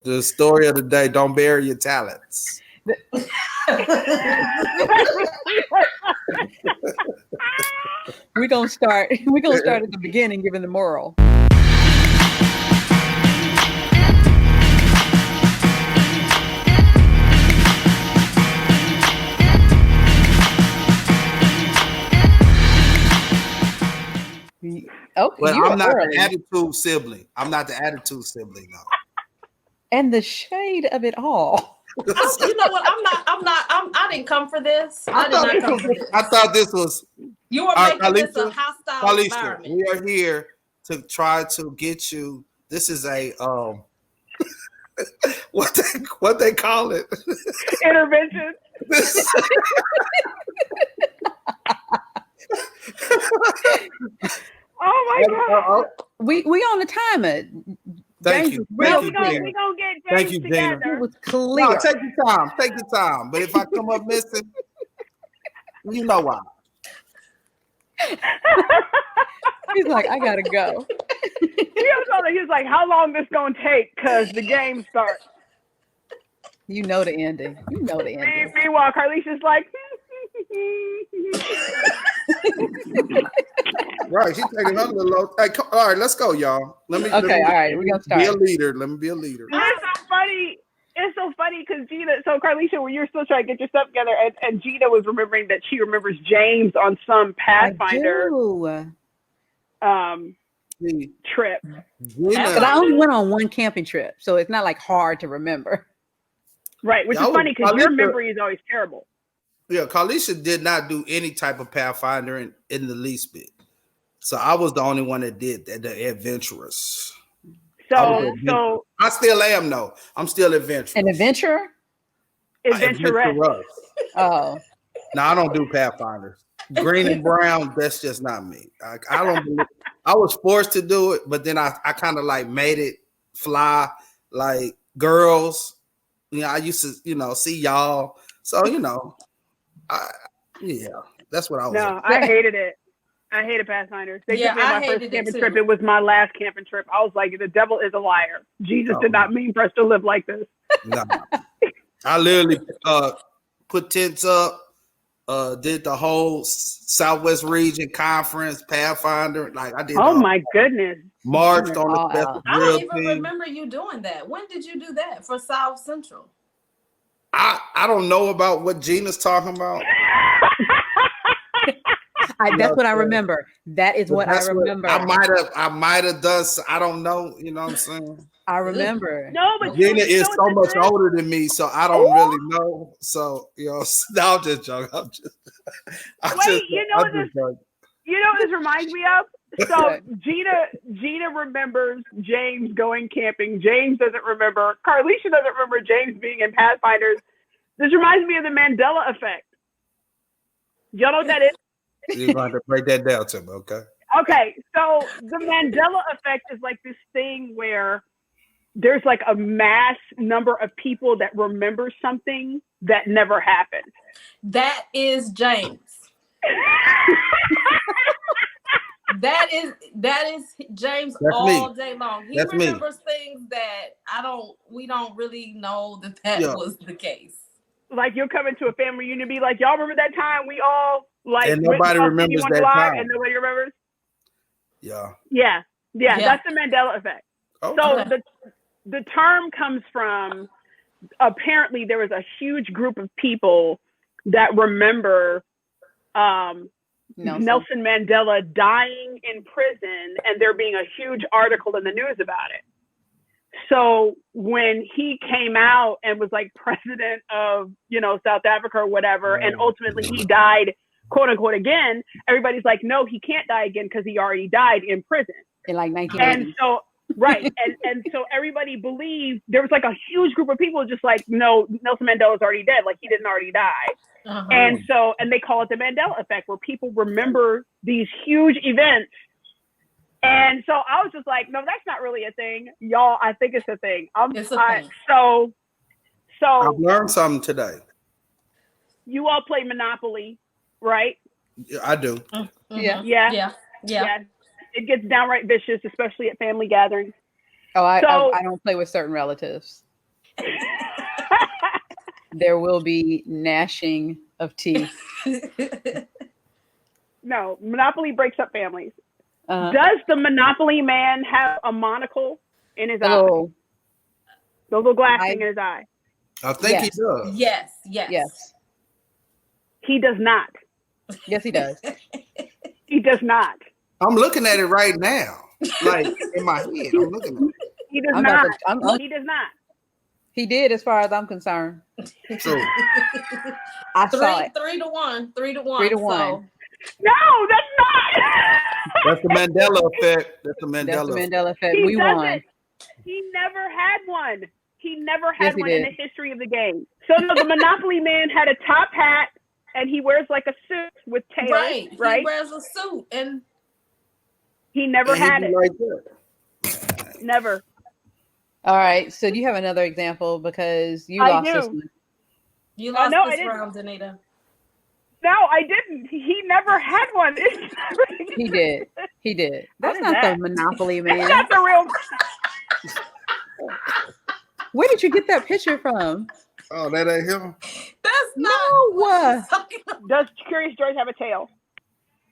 The story of the day: don't bury your talents. We're gonna start at the beginning, giving the moral. Oh, but I'm not the attitude sibling. I'm not the attitude sibling, though. And the shade of it all. You know what? I didn't come for this. I thought this was. You were making this a hostile environment. We are here to try to get you. This is a what they call it? Intervention. Oh my God. We on the timer. Thank you. We're gonna get James together. It was clear. No, take your time. Take your time. But if I come up missing, you know why. He's like, I gotta go. He was like, how long this gonna take? Cause the game starts. You know the ending. Meanwhile, Carlicia's like. Right, she's taking her little. Hey, all right, let's go, y'all. All right, we're gonna start. Be a leader. Let me be a leader. It's so funny because Gina. So Carlicia, when you're still trying to get your stuff together, and Gina was remembering that she remembers James on some Pathfinder trip. But I only went on one camping trip, so it's not like hard to remember. Right, which is funny because your memory is always terrible. Yeah, Carlicia did not do any type of Pathfinder in the least bit. So I was the only one that did that, the adventurous. So I still am though. I'm still adventurous. An adventurer? Adventurous. Oh. No, I don't do Pathfinders. Green and brown, that's just not me. I don't believe I was forced to do it, but then I kind of like made it fly like girls. You know, I used to, see y'all. So, that's what I was. No, I hated it. I hated Pathfinders. They took me on my first camping trip. It was my last camping trip. I was like, the devil is a liar. Jesus did not mean for us to live like this. No. I literally put tents up, did the whole Southwest region conference, Pathfinder. Like I did. Oh my goodness. Marched on the best. I don't even remember you doing that. When did you do that for South Central? I don't know about what Gina's talking about. That's what I remember. That is what I remember. I might have done. I don't know. You know what I'm saying? I remember. No, but Gina is so much older than me, so I don't really know. So no, I'm just joking. You know what this reminds me of? So Gina remembers James going camping. James doesn't remember. Carlicia doesn't remember James being in Pathfinders. This reminds me of the Mandela effect. Y'all know what that is? You're going to break that down to me, okay? Okay, so the Mandela effect is like this thing where there's like a mass number of people that remember something that never happened. That is James. That is James. That's all me. Day long. He That's remembers things that we don't really know that was the case. Like you'll come into a family reunion and be like, y'all remember that time we all like and nobody remembers that time. And nobody remembers? Yeah. That's the Mandela effect. Okay. So the term comes from, apparently there was a huge group of people that remember Nelson Mandela dying in prison and there being a huge article in the news about it. So when he came out and was like president of, South Africa or whatever, and ultimately he died, quote unquote, again, everybody's like, no, he can't die again because he already died in prison. In like 1980. And so, right. and so everybody believed, there was like a huge group of people just like, no, Nelson Mandela's already dead. Like he didn't already die. Uh-huh. And they call it the Mandela effect, where people remember these huge events. And so I was just like, no, that's not really a thing. Y'all, I think it's a thing. It's a thing. So I've learned something today. You all play Monopoly, right? Yeah, I do. Mm-hmm. Yeah. It gets downright vicious, especially at family gatherings. Oh, I don't play with certain relatives. There will be gnashing of teeth. No, Monopoly breaks up families. Does the Monopoly man have a monocle in his eye? The little glass thing in his eye. I think he does. Yes. He does not. Yes, he does. He does not. I'm looking at it right now. Like in my head. I'm looking at it. He does not. He does not. He did, as far as I'm concerned. True. I saw it. 3-1. 3-1. So. No, that's not. That's the Mandela effect. That's the Mandela effect. We won. He never had one. He never had one in the history of the game. So no, the Monopoly man had a top hat and he wears like a suit with tails. Right. He wears a suit and he never had it. Like that. Never. All right. So do you have another example? Because you lost this one. You lost this round, Danita. No, I didn't. He never had one. He did. That's not the Monopoly man. That's not the real. Where did you get that picture from? Oh, that ain't him. That's not. No. Does Curious George have a tail?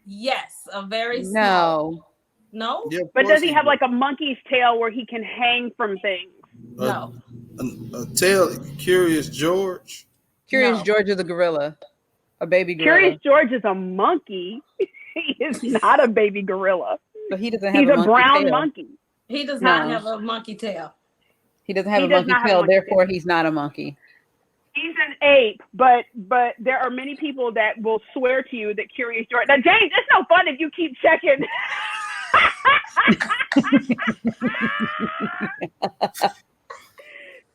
Yes, a very small. No. Yeah, but does he have like a monkey's tail where he can hang from things? No. A tail. Curious George. Curious George is a gorilla. A baby gorilla. Curious George is a monkey. He is not a baby gorilla. But he doesn't have He's a brown tail. Monkey. He does not have a monkey tail. He doesn't have a monkey tail, therefore he's not a monkey. He's an ape, but there are many people that will swear to you that Curious George. Now, James, it's no fun if you keep checking.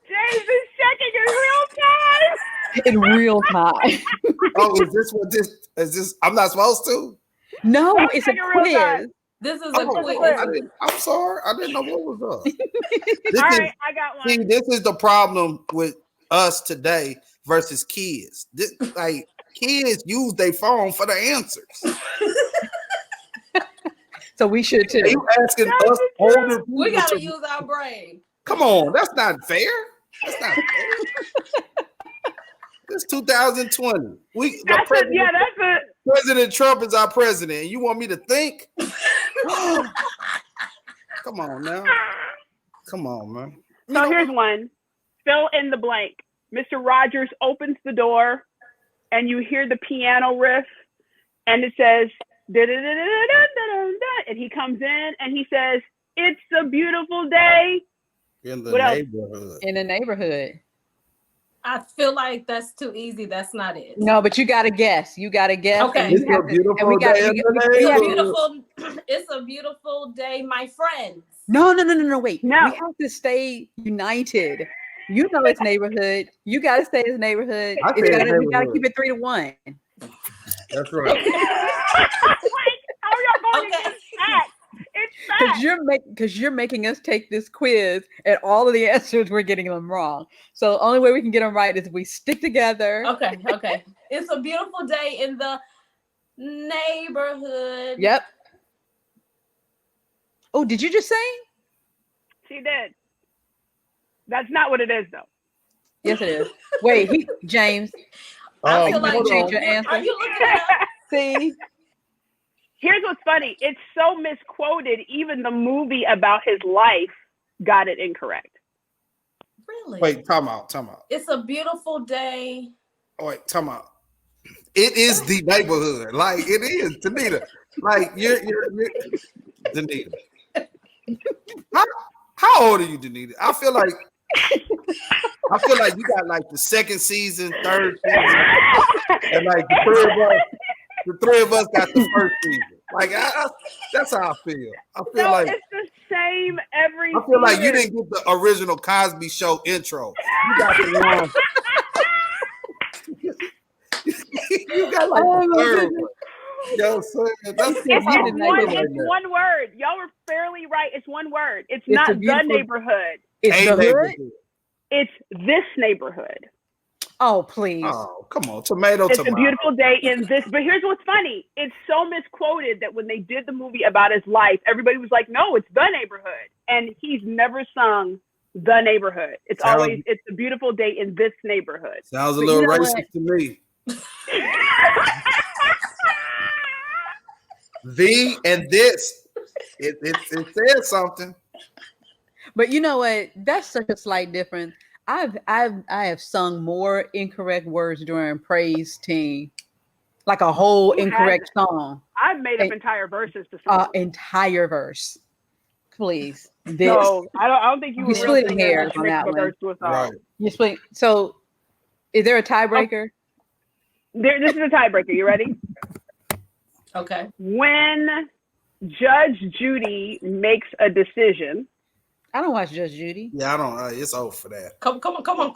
James is checking in real time. In real time. Oh, is this? I'm not supposed to. No, it's a quiz. This is a quiz. I'm sorry. I didn't know what was up. All right, I got one. See, this is the problem with us today versus kids. Like kids use their phone for the answers. So we should too. Are you asking us older people? We gotta use our brain. Come on, that's not fair. That's not fair. It's 2020. President Trump is our president. You want me to think? Come on now. Come on, man. So here's one. Fill in the blank. Mr. Rogers opens the door and you hear the piano riff and it says, and he comes in and he says, "It's a beautiful day in the neighborhood." In the neighborhood. I feel like that's too easy. That's not it. No, but you gotta guess. Okay. It's a beautiful day. It's a beautiful day, my friends. No. Wait. No. We have to stay united. You know it's neighborhood. You gotta say it's neighborhood. We gotta keep it 3-1. That's right. Wait, how are y'all going against that? It's fact. Because you're making us take this quiz and all of the answers we're getting them wrong. So the only way we can get them right is if we stick together. Okay. It's a beautiful day in the neighborhood. Yep. Oh, did you just say? She did. That's not what it is, though. Yes, it is. Wait, James. I feel like change your answer. Are you looking at us? See? Here's what's funny. It's so misquoted. Even the movie about his life got it incorrect. Really? Wait, time out. It's a beautiful day. Oh, wait, time out. It is the neighborhood. Like it is, Danita. Like you're Danita. How old are you, Danita? I feel like you got like the second season, third season, and like the three of us got the first season. Like that's how I feel. I feel like it's the same every. I feel like you didn't get the original Cosby Show intro. You got the one. You got like the third one. You know what I'm saying? It's one word. Y'all were fairly right. It's one word. It's not the neighborhood. It's the hood. It's this neighborhood. Oh, please. Oh, come on. Tomato. It's a beautiful day in this. But here's what's funny. It's so misquoted that when they did the movie about his life, everybody was like, no, it's the neighborhood. And he's never sung the neighborhood. It's a beautiful day in this neighborhood. Sounds a little racist to me. The and this, it says something. But you know what? That's such a slight difference. I have sung more incorrect words during praise team, like a whole incorrect song. I've made up entire verses to sing. Entire verse, please. No, I don't think you were splitting hairs on that one. Right. You split. So, is there a tiebreaker? This is a tiebreaker. You ready? Okay. When Judge Judy makes a decision. I don't watch Judge Judy. Yeah, I don't. It's old for that. Come on. Come on. I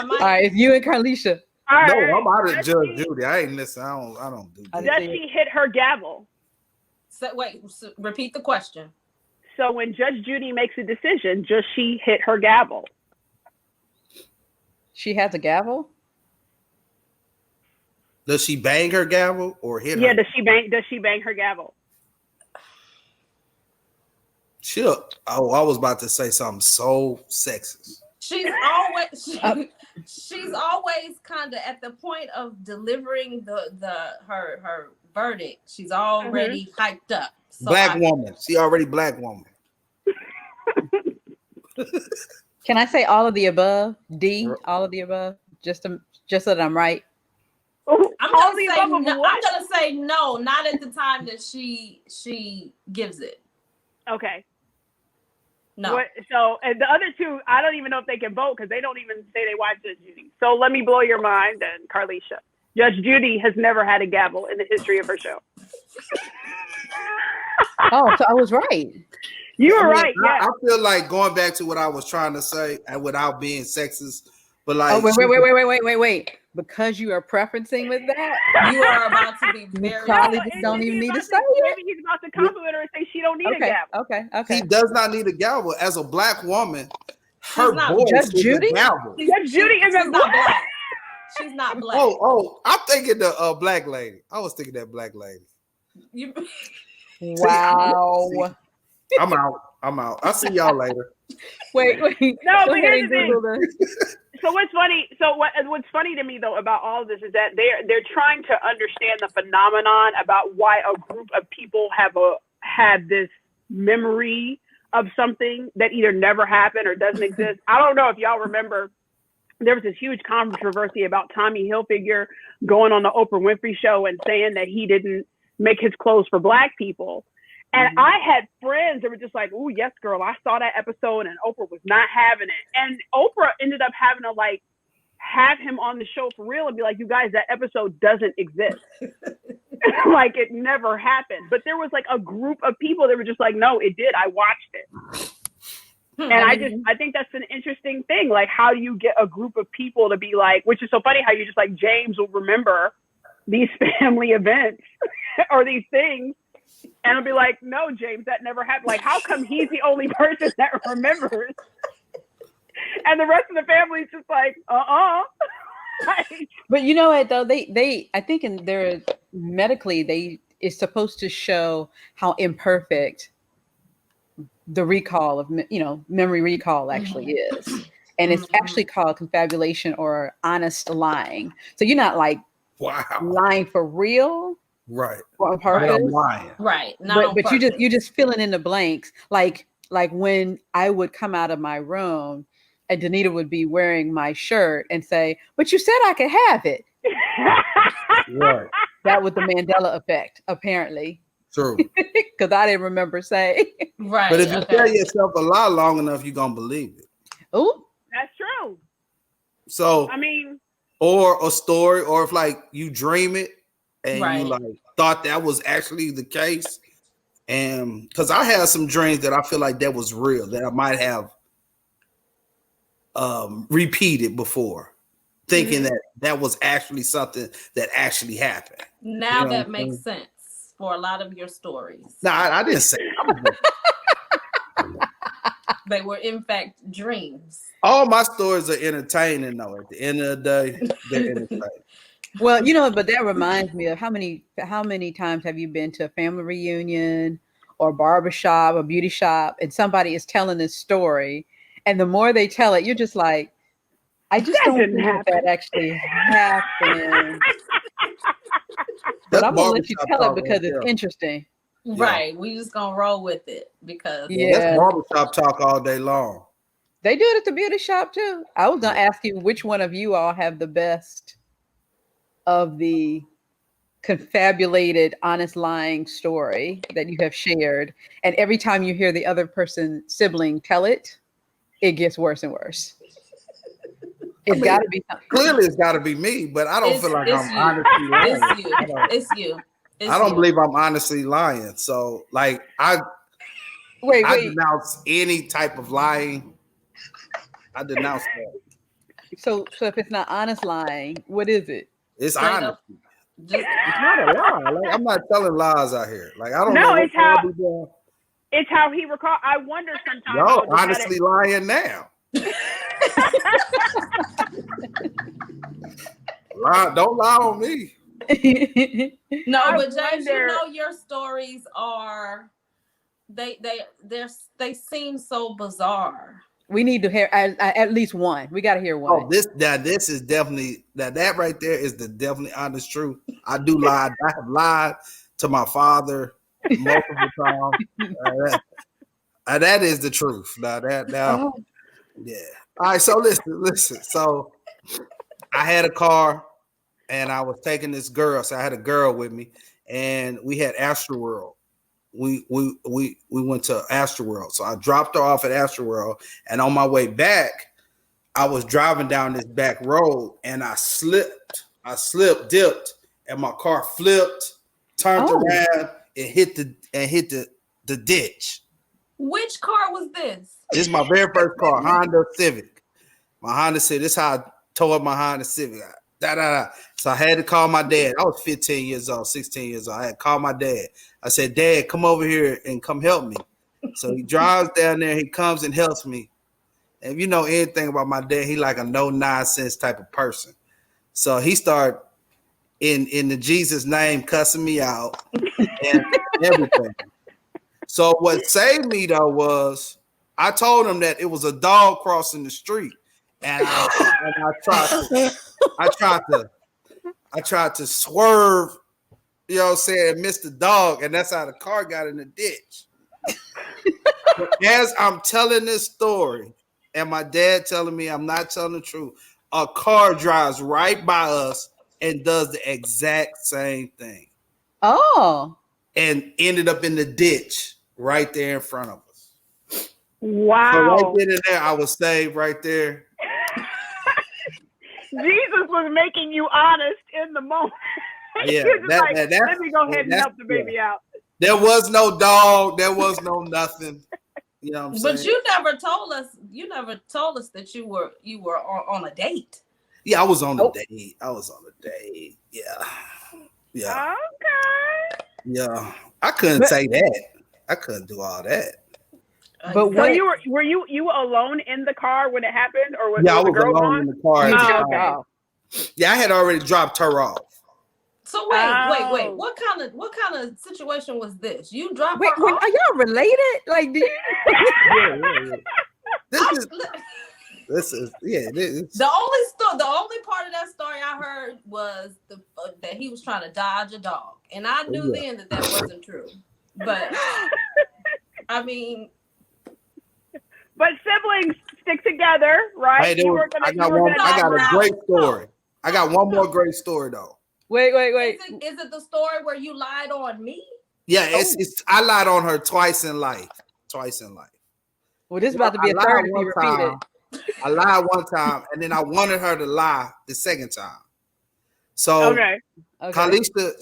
might. All right, it's you and Carlisha. Right. No, I'm out of Judge Judy. I ain't listen. I don't do that. Does she hit her gavel? So, repeat the question. So when Judge Judy makes a decision, does she hit her gavel? She has a gavel? Does she bang her gavel or hit her? Yeah, does she bang her gavel? I was about to say something so sexist. She's always kind of at the point of delivering her verdict. She's already hyped up. So woman. She already black woman. Can I say all of the above? All of the above? Just so that I'm right. I'm gonna say no, not at the time that she gives it. Okay. No. So and the other two, I don't even know if they can vote because they don't even say they watch Judge Judy. So let me blow your mind then, Carlisha. Judge Judy has never had a gavel in the history of her show. Oh, so I was right. You were right. Yeah. I feel like going back to what I was trying to say, and without being sexist, but like, wait. Because you are preferencing with that, you are about to be very. Probably just don't even need to say it. Maybe he's about to compliment her and say she don't need a gavel. Okay. He does not need a gavel. As a black woman, her voice Judge is Judy? a gavel. Judge Judy is not black. She's not black. Oh, I'm thinking the black lady. I was thinking that black lady. Wow. I'm out. I'll see y'all later. Wait. No, but here's the thing. So what's funny to me though about all of this is that they're trying to understand the phenomenon about why a group of people have this memory of something that either never happened or doesn't exist. I don't know if y'all remember, there was this huge controversy about Tommy Hilfiger going on the Oprah Winfrey show and saying that he didn't make his clothes for black people. And I had friends that were just like, "Ooh, yes, girl, I saw that episode," and Oprah was not having it. And Oprah ended up having to have him on the show for real and be like, "You guys, that episode doesn't exist." Like it never happened. But there was a group of people that were just like, "No, it did. I watched it." And I think that's an interesting thing. Like, how do you get a group of people to be like, which is so funny how you just James will remember these family events or these things. And I'll be like, no, James, that never happened. Like, how come he's the only person that remembers? And the rest of the family is just like, But you know what, though? They I think in their medically, it's supposed to show how imperfect the recall of, memory recall actually is. And it's actually called confabulation or honest lying. So you're not lying for real. Right. On purpose. Right. But you're just filling in the blanks. Like when I would come out of my room and Danita would be wearing my shirt and say, "But you said I could have it." Right. That was the Mandela effect, apparently. True. Because I didn't remember saying. Right. But if you tell yourself a lie long enough, you're gonna believe it. Oh. That's true. So I mean, or a story, or if you dream it. And you thought that was actually the case, and because I had some dreams that I feel like that was real, that I might have repeated before, thinking that was actually something that actually happened. Now that makes sense for a lot of your stories. No, I didn't say that. They were in fact dreams. All my stories are entertaining, though. At the end of the day, they're entertaining. Well, but that reminds me of how many times have you been to a family reunion or barbershop or beauty shop, and somebody is telling this story, and the more they tell it, you're just like, I just don't think that actually happened. But I'm gonna let you tell it because it's interesting. Right. We just gonna roll with it because that's barbershop talk all day long. They do it at the beauty shop too. I was gonna ask you which one of you all have the best of the confabulated, honest lying story that you have shared. And every time you hear the other person's sibling tell it, it gets worse and worse. It's got to be something. Clearly, it's got to be me, but I don't feel like I'm honestly lying. It's you. I don't believe I'm honestly lying. So, like, I denounce any type of lying. I denounce that. So if it's not honest lying, what is it? It's honesty. It's not a lie. Like, I'm not telling lies out here. Like, I don't know. It's how he recall. I wonder sometimes. Yo, honestly lying now. Don't lie on me. No, but James, you know your stories are they seem so bizarre. We need to hear at least one. We got to hear one. Oh, this is definitely that right there is the definitely honest truth. I do lie. I have lied to my father multiple times. That is the truth. Now, yeah. All right. So listen. So I had a car, and I was taking this girl. So I had a girl with me, and we had Astroworld. We went to Astroworld. So I dropped her off at Astroworld, and on my way back, I was driving down this back road, and I dipped, and my car flipped, turned around, and hit the ditch. Which car was this? This is my very first car, Honda Civic. My Honda Civic. This is how I tore up my Honda Civic. So I had to call my dad. I was 15 years old, 16 years old. I had to call my dad. I said, Dad, come over here and come help me. So he drives down there. He comes and helps me. And if you know anything about my dad, he like a no-nonsense type of person. So he started in the Jesus name cussing me out and everything. So what saved me though was I told him that it was a dog crossing the street, and I tried to swerve, you know what I'm saying, miss the dog, and that's how the car got in the ditch. But as I'm telling this story, and my dad telling me I'm not telling the truth, a car drives right by us and does the exact same thing. Oh. And ended up in the ditch right there in front of us. Wow. So right then and there, I was saved right there. Jesus was making you honest in the moment. Yeah, let me go ahead and help the baby out. There was no dog. There was no nothing. You know what I'm saying? But you never told us. You never told us that you were on a date. Yeah, I was on a date. Yeah. Okay. Yeah. I couldn't say that. I couldn't do all that. But so were you alone in the car when it happened, or was I was the girl alone in the car. Okay. Yeah, I had already dropped her off. So wait. What kind of situation was this? You dropped her off? Are y'all related? Like, do you? Yeah. This is the only part of that story I heard was that he was trying to dodge a dog, and I knew then that wasn't true. But I mean, but siblings stick together, right? Hey, I got a great story. I got one more great story though. Wait. Is it the story where you lied on me? Yeah, it's I lied on her twice in life. Well, this is about to be a third to be repeated. I lied one time, and then I wanted her to lie the second time. So, Kalisha,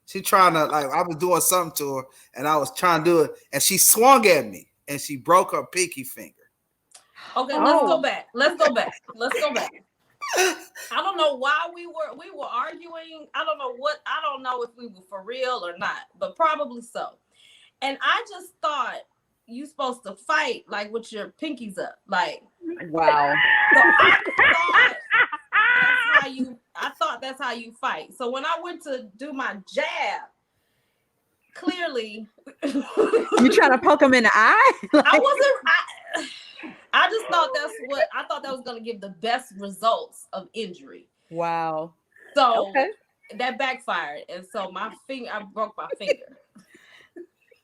she trying to, like, I was doing something to her, and I was trying to do it, and she swung at me, and she broke her pinky finger. Okay, let's go back. I don't know why we were arguing. I don't know if we were for real or not, but probably so. And I just thought you supposed to fight like with your pinkies up, like wow. So I thought that's how you fight. So when I went to do my jab, clearly. You trying to poke him in the eye? I just thought that was going to give the best results of injury. Wow. So that backfired, and so I broke my finger.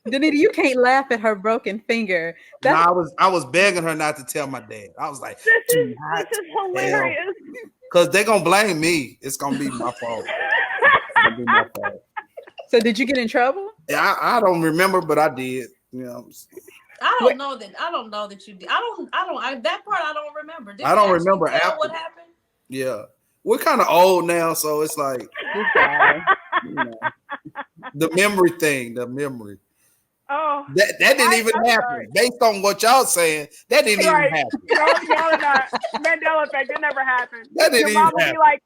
Danita, you can't laugh at her broken finger. No, I was begging her not to tell my dad. I was like, this is hilarious. Because they're gonna blame me. It's gonna be my fault. So did you get in trouble? Yeah, I don't remember, but I did. You know. I don't know that you did. That part I don't remember. I don't remember after what happened. Yeah, we're kind of old now, so it's like the memory thing. The memory. Oh, that didn't even happen. Sorry. Based on what y'all saying, that didn't even happen. No, y'all not. Mandela effect. It never happened. That didn't your mom even would be like,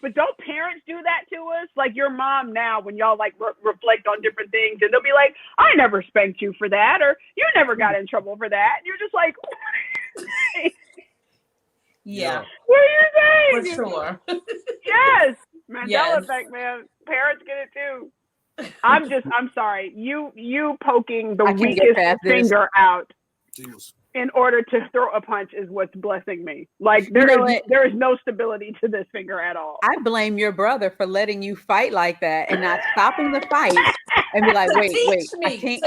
but don't parents do that to us? Like your mom now, when y'all like reflect on different things, and they'll be like, I never spanked you for that, or you never got in trouble for that. And you're just like, yeah. What are you saying? For sure. Yes. Mandela effect, man. Parents get it too. I'm sorry. You poking the weakest finger out in order to throw a punch is what's blessing me. Like there is no stability to this finger at all. I blame your brother for letting you fight like that and not stopping the fight and be like, wait,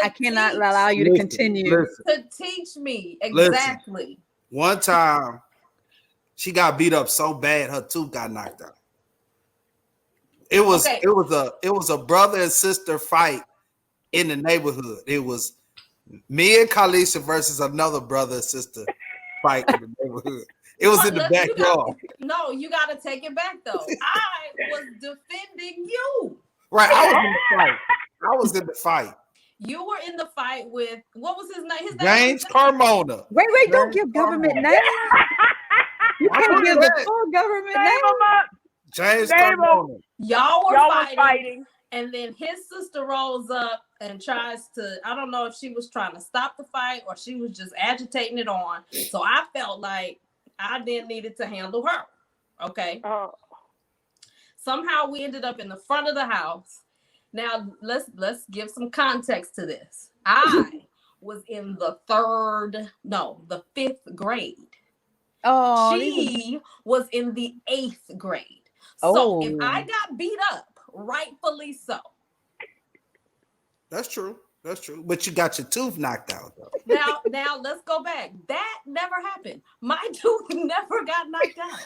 I cannot allow you to continue. To teach me exactly. Listen, one time she got beat up so bad her tooth got knocked out. It was a brother and sister fight in the neighborhood. It was me and Kalisha versus another brother and sister fight in the neighborhood. It was in the backyard. You got to take it back though. I was defending you. Right, I was in the fight. You were in the fight with what was his name? James Carmona. Wait, don't give government names. You can't give the full government name. James Carmona. Y'all were fighting, and then his sister rolls up and tries to, I don't know if she was trying to stop the fight or she was just agitating it on. So I felt like I then needed to handle her. Okay. Oh. Somehow we ended up in the front of the house. Now let's give some context to this. I was in the 5th grade. Oh, she was in the 8th grade. So if I got beat up, rightfully so. That's true. But you got your tooth knocked out though. Now let's go back. That never happened. My tooth never got knocked out.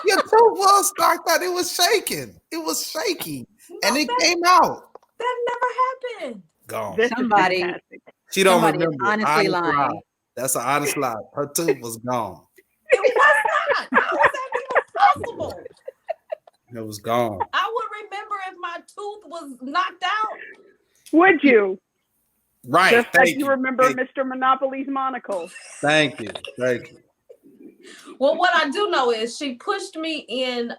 Your tooth was knocked out. It was shaking. It was shaky. And it came out. That never happened. Gone. Somebody she don't remember. Honestly lying. That's an honest lie. Her tooth was gone. It was not. How was that even possible? It was gone. I would remember if my tooth was knocked out. Would you? Right. Just like you remember Mr. Monopoly's monocle. Thank you. Well, what I do know is she pushed me in. It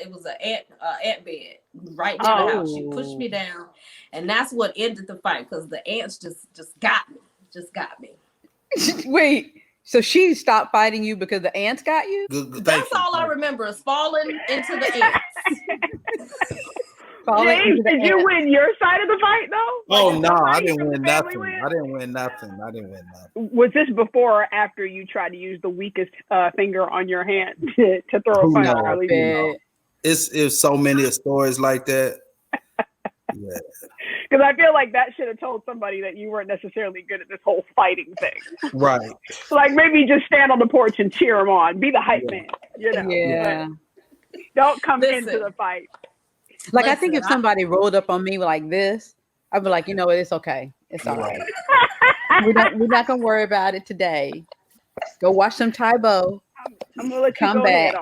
was an ant bed right near the house. She pushed me down, and that's what ended the fight because the ants just got me. Wait. So she stopped fighting you because the ants got you? That's all I remember is falling into the ants. James, did you win your side of the fight though? Oh no, I didn't win nothing. I didn't win nothing. Was this before or after you tried to use the weakest finger on your hand to throw a punch? No. It's so many stories like that. Yeah. Because I feel like that should have told somebody that you weren't necessarily good at this whole fighting thing. Right. Like maybe just stand on the porch and cheer them on. Be the hype man. You know. Yeah. Don't come into the fight. Like I think if somebody rolled up on me like this, I'd be like, it's okay. It's all right. We're not gonna worry about it today. Go watch some Taibo. I'm gonna let you come back.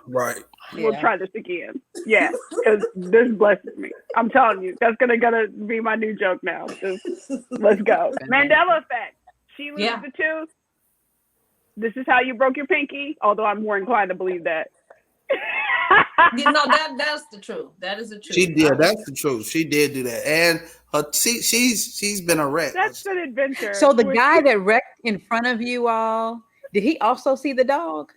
Right. We'll try this again. Yeah, because this blesses me. I'm telling you, that's gonna be my new joke now. Let's go. Mandela effect. She loses the tooth. This is how you broke your pinky. Although I'm more inclined to believe that. That's the truth. That is the truth. She did. That's the truth. She did do that, and she's been a wreck. That's an adventure. So the guy that wrecked in front of you all, did he also see the dog?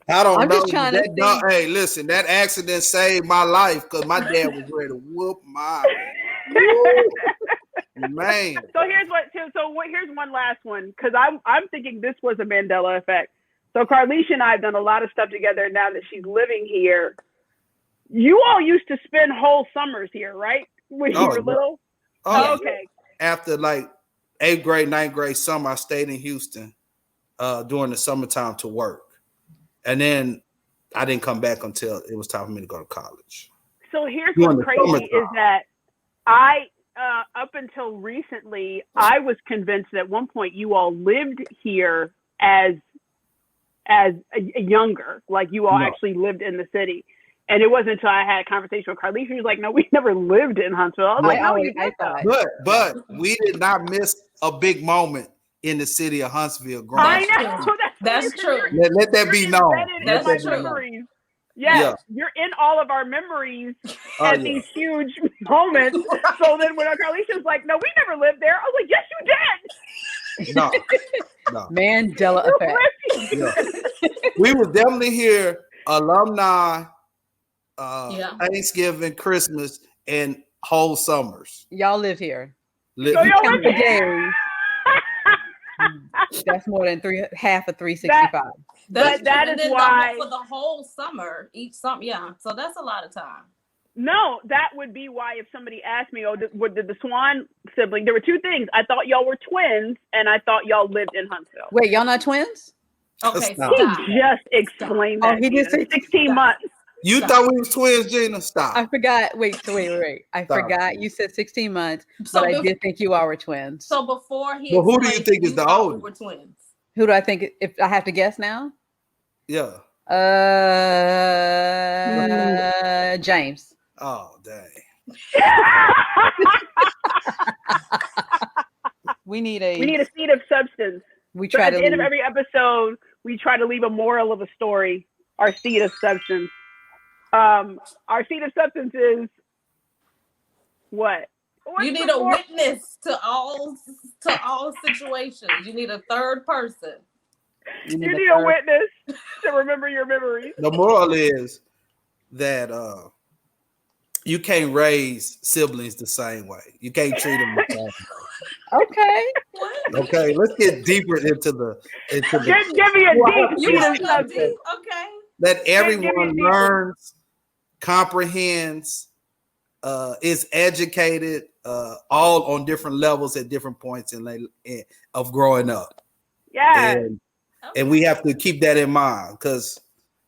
I don't I'm know. just trying to That dog, think. hey, listen, that accident saved my life because my dad was ready to whoop my man. So here's one last one because I'm thinking this was a Mandela effect. So Carlisha and I have done a lot of stuff together now that she's living here. You all used to spend whole summers here, right? When you were little? Oh, okay. After like 8th grade, 9th grade summer, I stayed in Houston during the summertime to work. And then I didn't come back until it was time for me to go to college. So here's what's crazy is that I, up until recently, I was convinced that at one point you all lived here as younger, like you all actually lived in the city. And it wasn't until I had a conversation with Carlisha. She was like, no, we never lived in Huntsville. I was like, no, you did. But we did not miss a big moment in the city of Huntsville growing up. I know. That's true. Let that be known. That's true. Memories. Yes, you're in all of our memories at these huge moments. So then when Carlisha was like, no, we never lived there. I was like, yes, you did. No. Mandela effect. We was definitely here, alumni, Thanksgiving, Christmas, and whole summers. Y'all live here. So y'all live here. That's more than half of 365. That is why for the whole summer, each summer, so that's a lot of time. No, that would be why if somebody asked me, did the Swan sibling? There were two things. I thought y'all were twins, and I thought y'all lived in Huntsville. Wait, y'all not twins? Okay, he just explained that. He did say 16 months. You thought we was twins, Gina? Stop. I forgot. Wait. I forgot you said 16 months, but I did think you all were twins. So before he, who do you think is the oldest? We were twins. Who do I think? If I have to guess now, James. Oh dang. We need a seed of substance. We try at the end of every episode, we try to leave a moral of a story. Our seed of substance. Our seed of substance is what? You need a witness to all situations. You need a third person. You need a witness to remember your memories. The moral is that you can't raise siblings the same way. You can't treat them the same way. Okay. Okay, let's get deeper into the. Give me a deep. Okay. That everyone learns, comprehends, is educated, all on different levels at different points of growing up. Yeah. And we have to keep that in mind because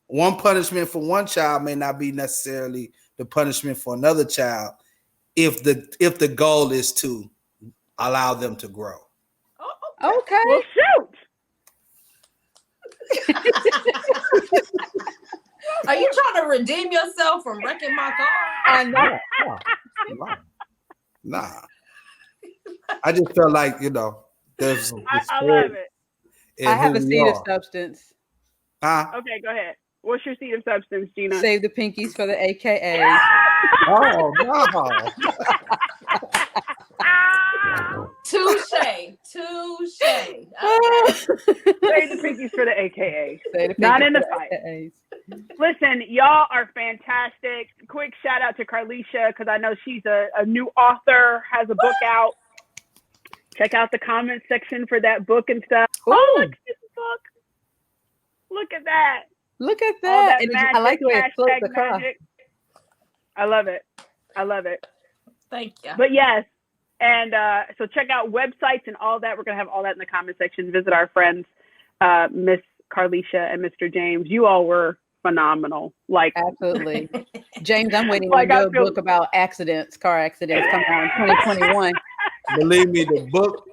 one punishment for one child may not be necessarily the punishment for another child if the goal is to allow them to grow. Okay. Well, shoot. Are you trying to redeem yourself from wrecking my car? I know. Nah. I just felt like, there's some I love it. I have a seed of substance. Okay, go ahead. What's your seed of substance, Gina? Save the pinkies for the AKA. Oh, no. Touche. Save the pinkies for the AKA. Not in the fight. Listen, y'all are fantastic. Quick shout out to Carlisha because I know she's a new author, has a book out. Check out the comment section for that book and stuff. Ooh. Oh, look at this book. Look at that. Look at that. And I like the way it floats across. Magic. I love it. Thank you. But yes, and so check out websites and all that. We're going to have all that in the comment section. Visit our friends, Miss Carlisha and Mr. James. You all were phenomenal. Like absolutely. James, I'm waiting on your book about car accidents coming out in 2021. Believe me, the book,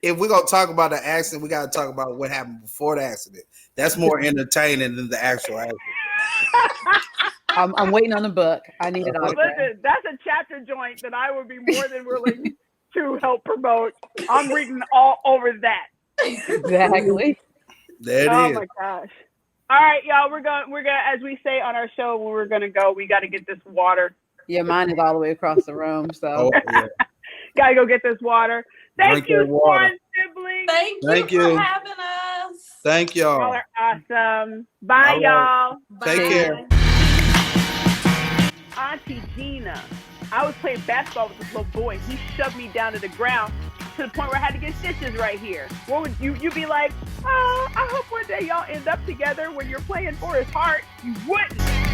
if we're going to talk about the accident, we got to talk about what happened before the accident. That's more entertaining than the actual accident. I'm waiting on the book. I need it all. Listen, that's a chapter joint that I would be more than willing to help promote. I'm reading all over that. Exactly. There it is. Oh my gosh. All right, y'all. We're gonna, as we say on our show, when we're gonna go, we got to get this water. Yeah, mine is all the way across the room. So gotta go get this water. Thank you, Swan siblings. Thank you for having us. Thank y'all. Y'all are awesome. Bye, All right. y'all. Take Bye. care. Auntie Gina. I was playing basketball with this little boy. He shoved me down to the ground to the point where I had to get stitches right here. What would you be like? Oh, I hope one day y'all end up together when you're playing for his heart. You wouldn't.